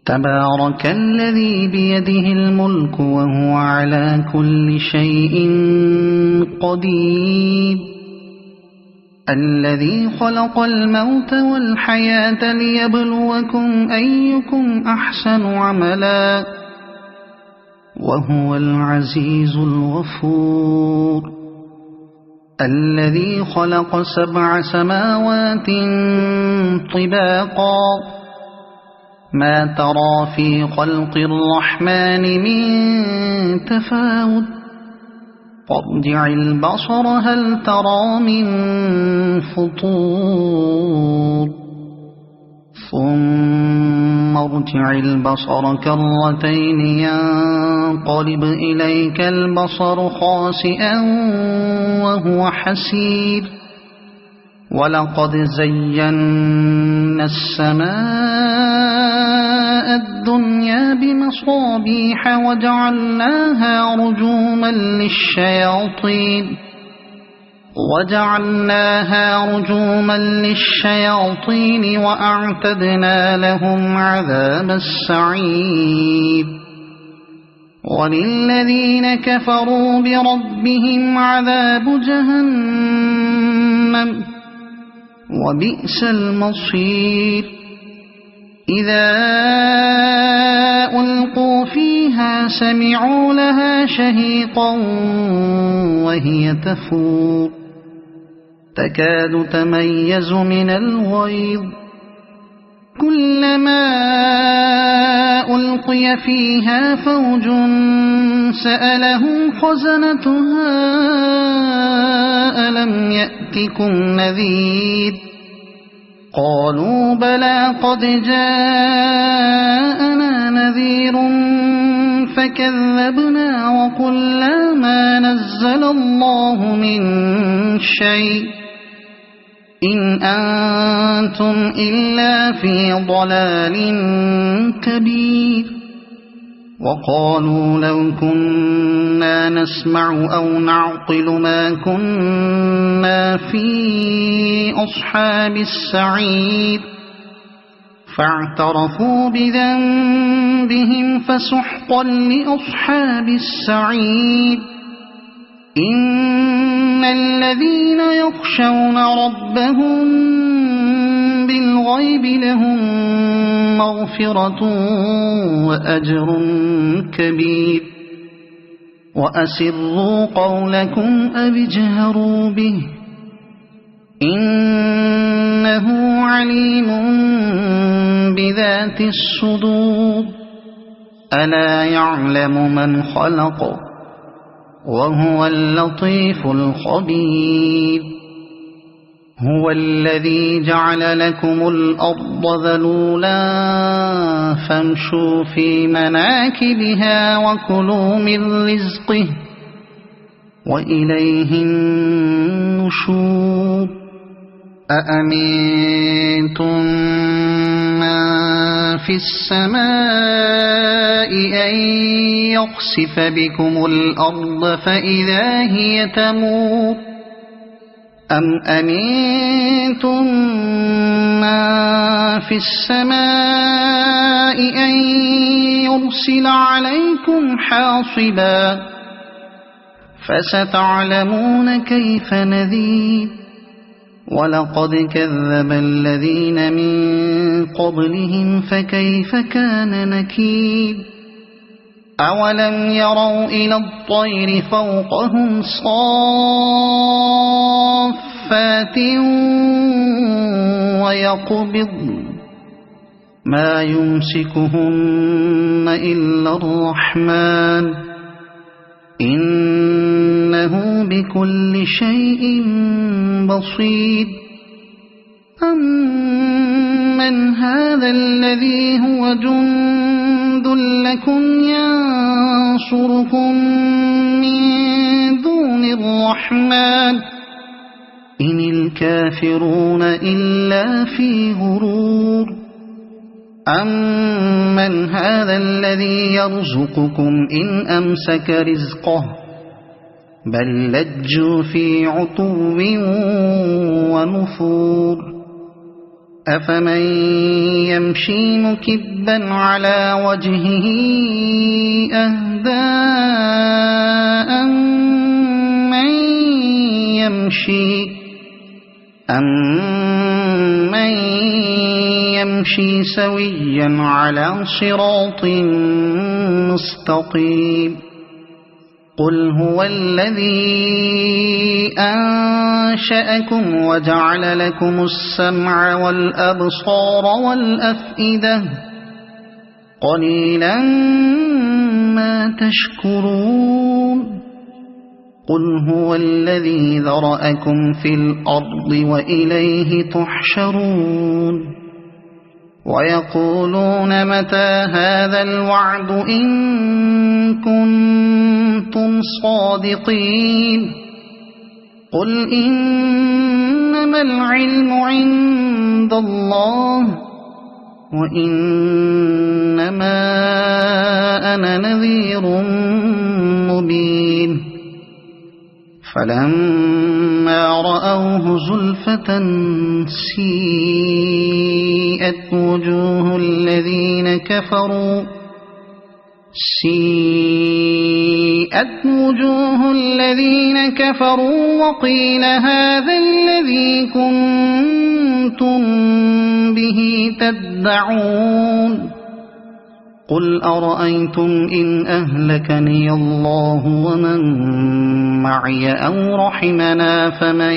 تبارك الذي بيده الملك وهو على كل شيء قدير الذي خلق الموت والحياة ليبلوكم أيكم أحسن عملا وهو العزيز الغفور الذي خلق 7 سماوات طباقا ما ترى في خلق الرحمن من تفاوت فارجع البصر هل ترى من فطور ثم ارجع البصر كرتين ينقلب إليك البصر خاسئا وهو حسير ولقد زينا السماء الدنيا بمصابيح وجعلناها رجوما للشياطين وأعتدنا لهم عذاب السعير وللذين كفروا بربهم عذاب جهنم وبئس المصير إذا ألقوا فيها سمعوا لها شهيقا وهي تفور تكاد تميز من الغيظ كلما ألقي فيها فوج سألهم خزنتها ألم يأتكم نذير قالوا بلى قد جاءنا نذير فكذبنا وقلنا ما نزل الله من شيء إن أنتم إلا في ضلال كبير وقالوا لو كنا نسمع أو نعقل ما كنا في أصحاب السعير فاعترفوا بذنبهم فسحقا لأصحاب السعير إن الذين يخشون ربهم بالغيب لهم مغفرة وأجر كبير وأسروا قولكم أو اجهروا به إنه عليم بذات الصدور ألا يعلم من خلق وهو اللطيف الخبير هو الذي جعل لكم الأرض ذلولا فامشوا في مناكبها وكلوا من رزقه وإليه النشور أأمنتم من في السماء أن يخسف بكم الأرض فإذا هي تمور أم أمنتم من في السماء أن يرسل عليكم حاصبا فستعلمون كيف نذير ولقد كذب الذين من قبلهم فكيف كان نكير أولم يروا إلى الطير فوقهم صافات ويقبضن ما يمسكهن إلا الرحمن إنه بكل شيء بصير أمن هذا الذي هو جند لكم ينصركم من دون الرحمن إن الكافرون إلا في غرور أمن هذا الذي يرزقكم إن أمسك رزقه بل لجوا في عتو ونفور أفمن يمشي مكبا على وجهه أهدى أمن يمشي سويا على صراط مستقيم قل هو الذي أنشأكم وجعل لكم السمع والأبصار والأفئدة قليلا ما تشكرون قل هو الذي ذرأكم في الأرض وإليه تحشرون ويقولون متى هذا الوعد إن كنتم صادقين قل إنما العلم عند الله وإنما أنا نذير مبين فلما رأوه زلفة سيئت وجوه الذين كفروا وقيل هذا الذي كنتم به تدعون قل أرأيتم إن أهلكني الله ومن معي أو رحمنا فمن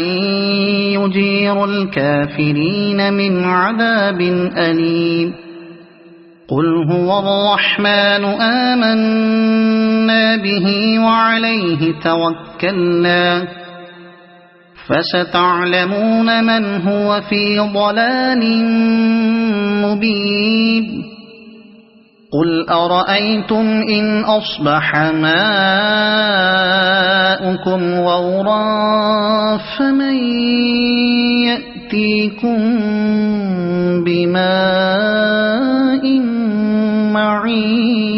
يجير الكافرين من عذاب أليم قل هو الرحمن آمنا به وعليه توكلنا فستعلمون من هو في ضلال مبين قل أرأيتم إن أصبح ماؤكم غورا فمن يأتيكم بماء معين